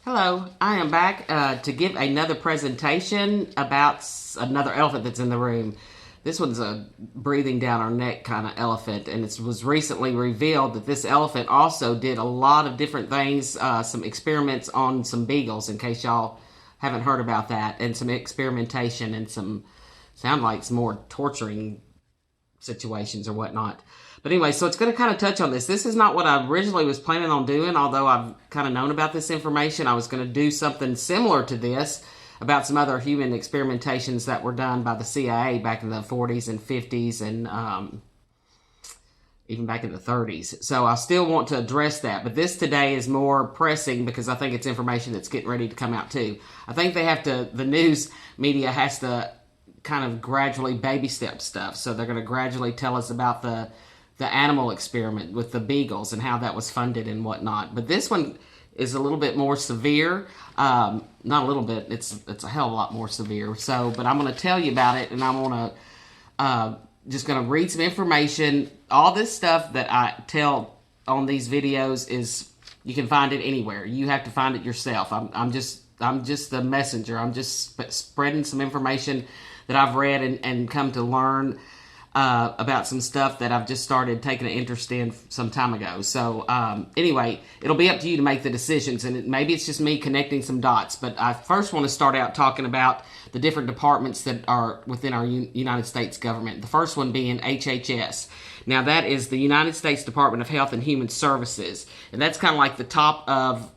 Hello, I am back to give another presentation about another elephant that's in the room. This one's a breathing down our neck kind of elephant, and it was recently revealed that this elephant also did a lot of different things, some experiments on some beagles, in case y'all haven't heard about that, and some experimentation and some, sound like some more torturing situations or whatnot. But anyway, so it's going to kind of touch on this. This is not what I originally was planning on doing, although I've kind of known about this information. I was going to do something similar to this about some other human experimentations that were done by the CIA back in the 40s and 50s and even back in the 30s. So I still want to address that. But this today is more pressing because I think it's information that's getting ready to come out too. I think they have to, the news media has to kind of gradually baby step stuff. So they're going to gradually tell us about the animal experiment with the beagles and how that was funded and whatnot. But this one is a little bit more severe. Not a little bit, it's a hell of a lot more severe. So, but I'm going to tell you about it, and I'm going to just going to read some information. All this stuff that I tell on these videos is, you can find it anywhere. You have to find it yourself. I'm just the messenger. I'm just spreading some information that I've read and come to learn about some stuff that I've just started taking an interest in some time ago. So anyway, it'll be up to you to make the decisions, and maybe it's just me connecting some dots. But I first want to start out talking about the different departments that are within our United States government. The first one being HHS. Now that is the United States Department of Health and Human Services, and that's kind of like the top of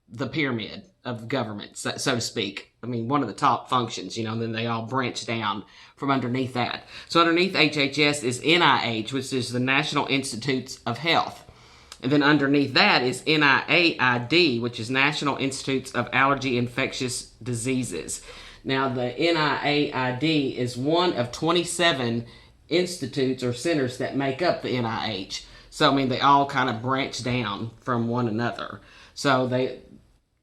the pyramid of government, so to speak. I mean, one of the top functions, and then they all branch down from underneath that. So underneath HHS is NIH, which is the National Institutes of Health. And then underneath that is NIAID, which is National Institutes of Allergy Infectious Diseases. Now, the NIAID is one of 27 institutes or centers that make up the NIH. So, I mean, they all kind of branch down from one another. So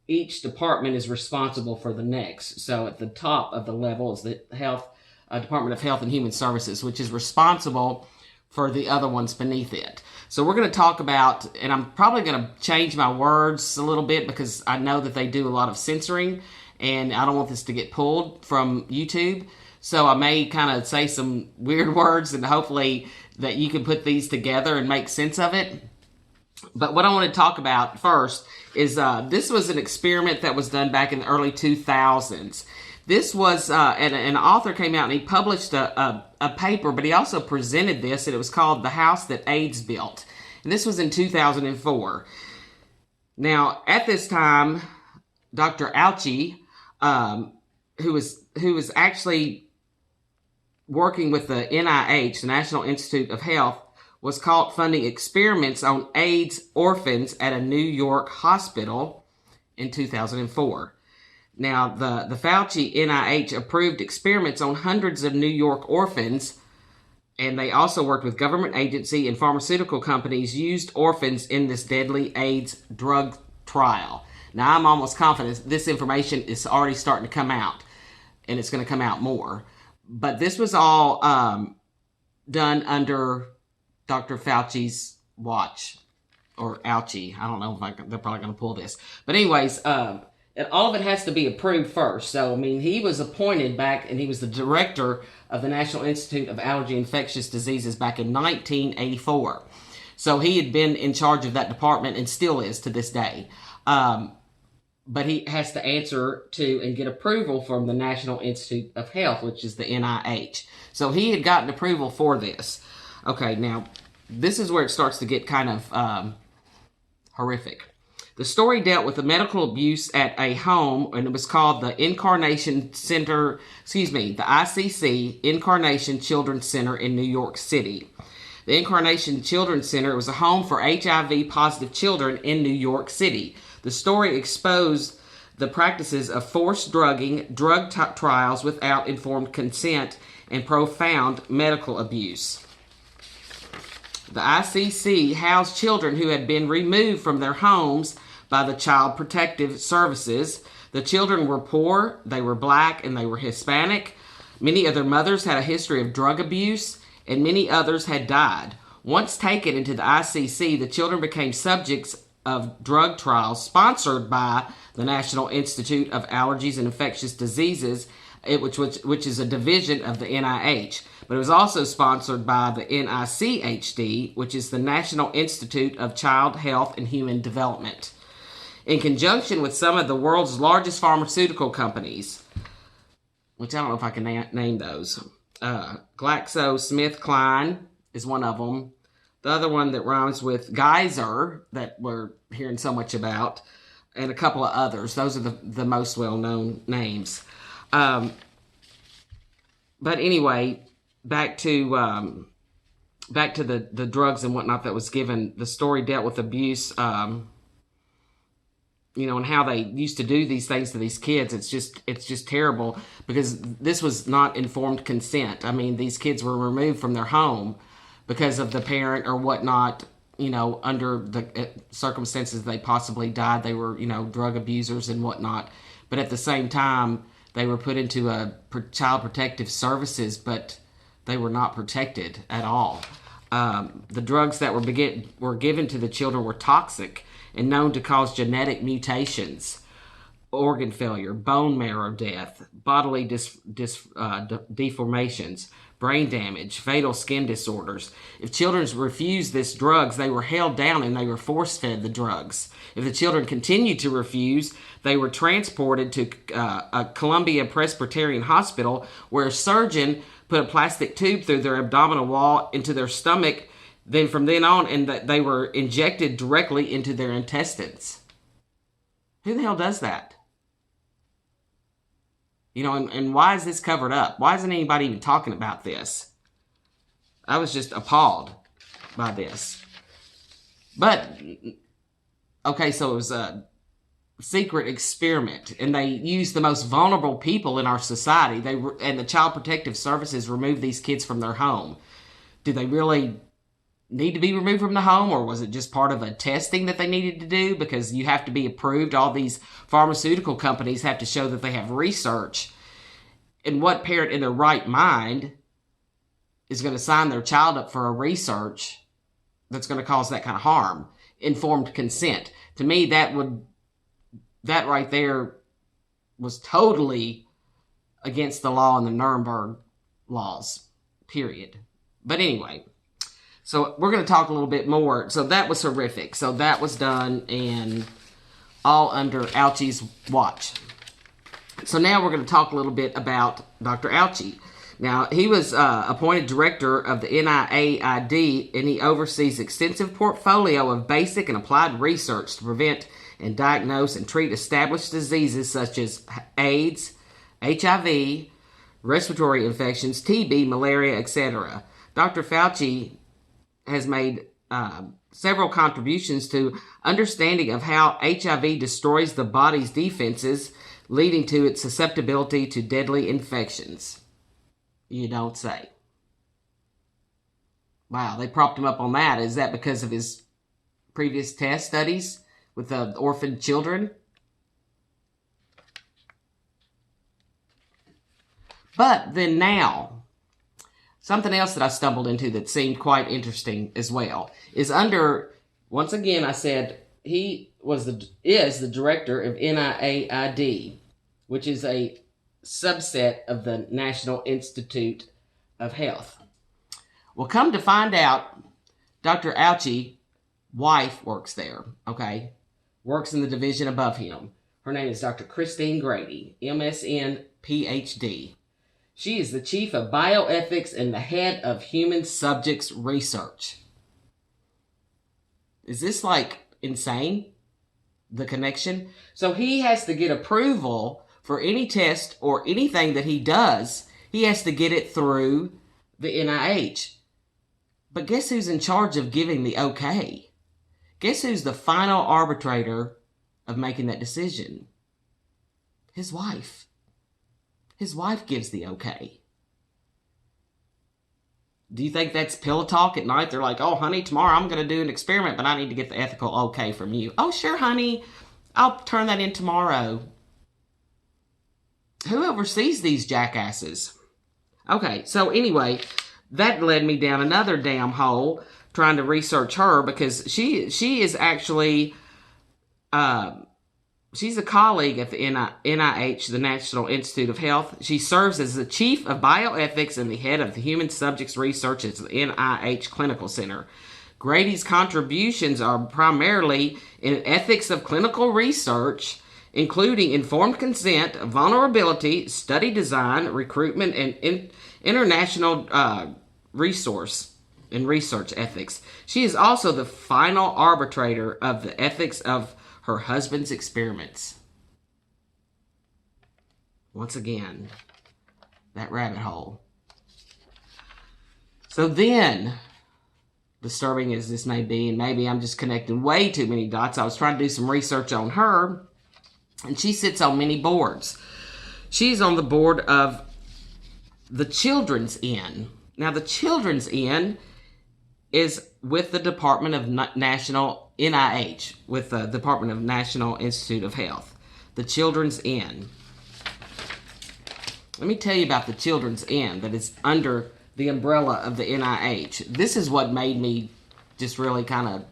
each department is responsible for the next. So at the top of the level is the Department of Health and Human Services, which is responsible for the other ones beneath it. So we're going to talk about, and I'm probably going to change my words a little bit because I know that they do a lot of censoring, and I don't want this to get pulled from YouTube. So I may kind of say some weird words, and hopefully that you can put these together and make sense of it. But what I want to talk about first is this was an experiment that was done back in the early 2000s. This was, and an author came out and he published a paper, but he also presented this, and it was called The House That AIDS Built. And this was in 2004. Now, at this time, Dr. Algie, who was actually working with the NIH, the National Institute of Health, was caught funding experiments on AIDS orphans at a New York hospital in 2004. Now, the FoulChee NIH approved experiments on hundreds of New York orphans, and they also worked with government agency and pharmaceutical companies used orphans in this deadly AIDS drug trial. Now, I'm almost confident this information is already starting to come out, and it's going to come out more. But this was all done under Dr. Fauci's watch, or Algie. I don't know if they're probably going to pull this. But anyways, all of it has to be approved first. So, I mean, he was appointed back, and he was the director of the National Institute of Allergy Infectious Diseases back in 1984. So he had been in charge of that department and still is to this day. But he has to answer to and get approval from the National Institute of Health, which is the NIH. So he had gotten approval for this. Okay, now, this is where it starts to get kind of horrific. The story dealt with the medical abuse at a home, and it was called the Incarnation Center, the ICC, Incarnation Children's Center in New York City. The Incarnation Children's Center was a home for HIV-positive children in New York City. The story exposed the practices of forced drugging, drug trials without informed consent, and profound medical abuse. The ICC housed children who had been removed from their homes by the Child Protective Services. The children were poor, they were black, and they were Hispanic. Many of their mothers had a history of drug abuse, and many others had died. Once taken into the ICC, the children became subjects of drug trials sponsored by the National Institute of Allergies and Infectious Diseases, which is a division of the NIH. But it was also sponsored by the NICHD, which is the National Institute of Child Health and Human Development, in conjunction with some of the world's largest pharmaceutical companies, which I don't know if I can name those. GlaxoSmithKline is one of them. The other one that rhymes with Geyser, that we're hearing so much about, and a couple of others. Those are the most well-known names. But anyway, back to the drugs and whatnot that was given. The story dealt with abuse, and how they used to do these things to these kids. It's just terrible, because this was not informed consent. I mean, these kids were removed from their home because of the parent or whatnot, under the circumstances they possibly died. They were, drug abusers and whatnot. But at the same time, they were put into child protective services, but they were not protected at all. The drugs that were given to the children were toxic and known to cause genetic mutations, organ failure, bone marrow death, bodily deformations, brain damage, fatal skin disorders. If children refused these drugs, they were held down and they were force-fed the drugs. If the children continued to refuse, they were transported to a Columbia Presbyterian Hospital, where a surgeon put a plastic tube through their abdominal wall into their stomach. Then from then on, and they were injected directly into their intestines. Who the hell does that? And why is this covered up? Why isn't anybody even talking about this? I was just appalled by this. But, okay, so it was a secret experiment, and they used the most vulnerable people in our society. And the Child Protective Services removed these kids from their home. Did they really need to be removed from the home, or was it just part of a testing that they needed to do? Because you have to be approved. All these pharmaceutical companies have to show that they have research. And what parent in their right mind is going to sign their child up for a research that's going to cause that kind of harm? Informed consent. To me, that right there was totally against the law and the Nuremberg laws, period. But anyway, so we're going to talk a little bit more. So that was horrific. So that was done, and all under Algie's watch. So now we're going to talk a little bit about Dr. Algie. Now, he was appointed director of the NIAID, and he oversees extensive portfolio of basic and applied research to prevent and diagnose and treat established diseases such as AIDS, HIV, respiratory infections, TB, malaria, etc. Dr. FoulChee has made several contributions to understanding of how HIV destroys the body's defenses, leading to its susceptibility to deadly infections. You don't say. Wow, they propped him up on that. Is that because of his previous test studies with the orphaned children? But then now, something else that I stumbled into that seemed quite interesting as well is under, once again, I said he is the director of NIAID, which is a subset of the National Institute of Health. Well, come to find out, Dr. Algie's wife works there, okay? Works in the division above him. Her name is Dr. Christine Grady, MSN, PhD. She is the chief of bioethics and the head of human subjects research. Is this like insane? The connection? So he has to get approval for any test or anything that he does. He has to get it through the NIH. But guess who's in charge of giving the okay? Guess who's the final arbitrator of making that decision? His wife. His wife gives the okay. Do you think that's pillow talk at night? They're like, oh, honey, tomorrow I'm going to do an experiment, but I need to get the ethical okay from you. Oh, sure, honey. I'll turn that in tomorrow. Who oversees these jackasses? Okay, so anyway, that led me down another damn hole trying to research her, because she is actually She's a colleague at the NIH, the National Institute of Health. She serves as the chief of bioethics and the head of the human subjects research at the Nih Clinical Center. Grady's contributions are primarily in ethics of clinical research, including informed consent, vulnerability, study design, recruitment, and international resource and research ethics. She is also the final arbitrator of the ethics of her husband's experiments. Once again, that rabbit hole. So then, disturbing as this may be, and maybe I'm just connecting way too many dots, I was trying to do some research on her, and she sits on many boards. She's on the board of the Children's Inn. Now, the Children's Inn is with the Department of National, NIH, with the Department of National Institute of Health. The Children's Inn. Let me tell you about the Children's Inn that is under the umbrella of the NIH. This is what made me just really kind of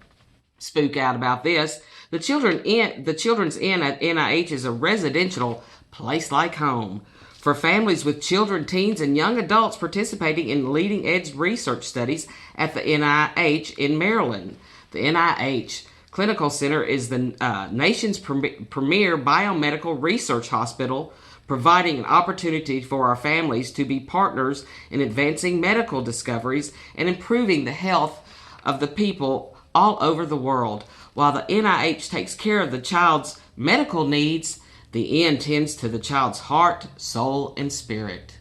spook out about this. The Children's Inn at NIH is a residential place like home for families with children, teens, and young adults participating in leading-edge research studies at the NIH in Maryland. The NIH Clinical Center is the nation's premier biomedical research hospital, providing an opportunity for our families to be partners in advancing medical discoveries and improving the health of the people all over the world. While the NIH takes care of the child's medical needs, the inn tends to the child's heart, soul, and spirit.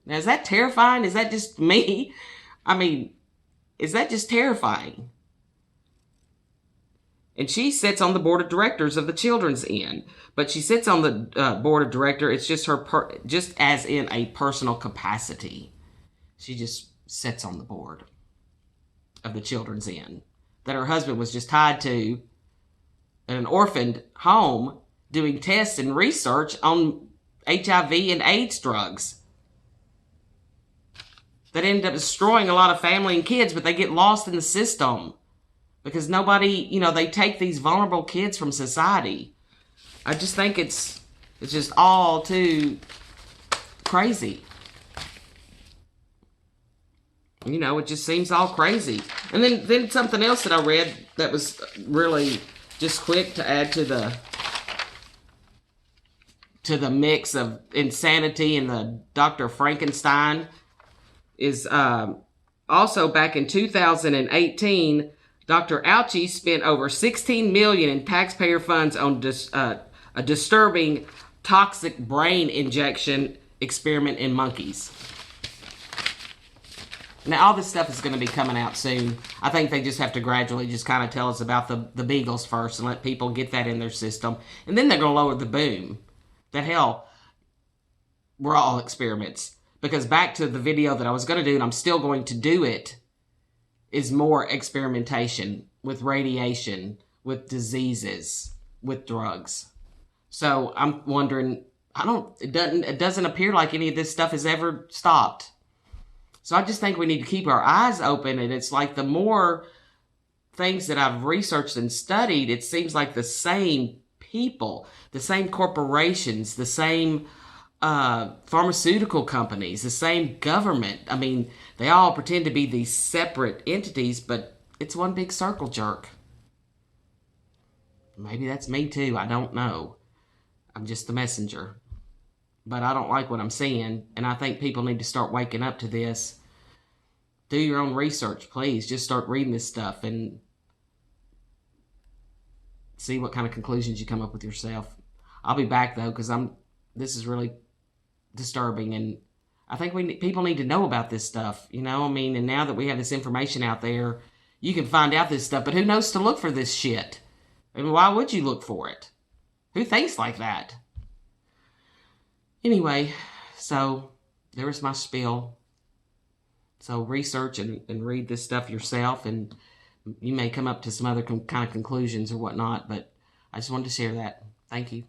Now, is that terrifying? Is that just me? I mean, is that just terrifying? And she sits on the board of directors of the Children's Inn. But she sits on the board of director. It's just her, just as in a personal capacity. She just sits on the board of the Children's Inn that her husband was just tied to at an orphaned home doing tests and research on HIV and AIDS drugs that ended up destroying a lot of family and kids, but they get lost in the system because nobody, they take these vulnerable kids from society. I just think it's just all too crazy. It just seems all crazy. And then something else that I read that was really just quick to add to the mix of insanity and the Dr. Frankenstein is also back in 2018, Dr. Algie spent over $16 million in taxpayer funds on a disturbing toxic brain injection experiment in monkeys. Now, all this stuff is going to be coming out soon. I think they just have to gradually just kind of tell us about the beagles first and let people get that in their system. And then they're going to lower the boom. That hell, we're all experiments. Because back to the video that I was going to do, and I'm still going to do it, is more experimentation with radiation, with diseases, with drugs. So I'm wondering, it doesn't appear like any of this stuff has ever stopped. So I just think we need to keep our eyes open, and it's like the more things that I've researched and studied, it seems like the same people, the same corporations, the same pharmaceutical companies, the same government. I mean, they all pretend to be these separate entities, but it's one big circle jerk. Maybe that's me too. I don't know. I'm just the messenger. But I don't like what I'm seeing, and I think people need to start waking up to this. Do your own research, please. Just start reading this stuff and see what kind of conclusions you come up with yourself. I'll be back, though, because this is really disturbing, and I think people need to know about this stuff, and now that we have this information out there, you can find out this stuff, but who knows to look for this shit? And why would you look for it? Who thinks like that? Anyway, so there was my spiel. So research and read this stuff yourself, and you may come up to some other kind of conclusions or whatnot, but I just wanted to share that. Thank you.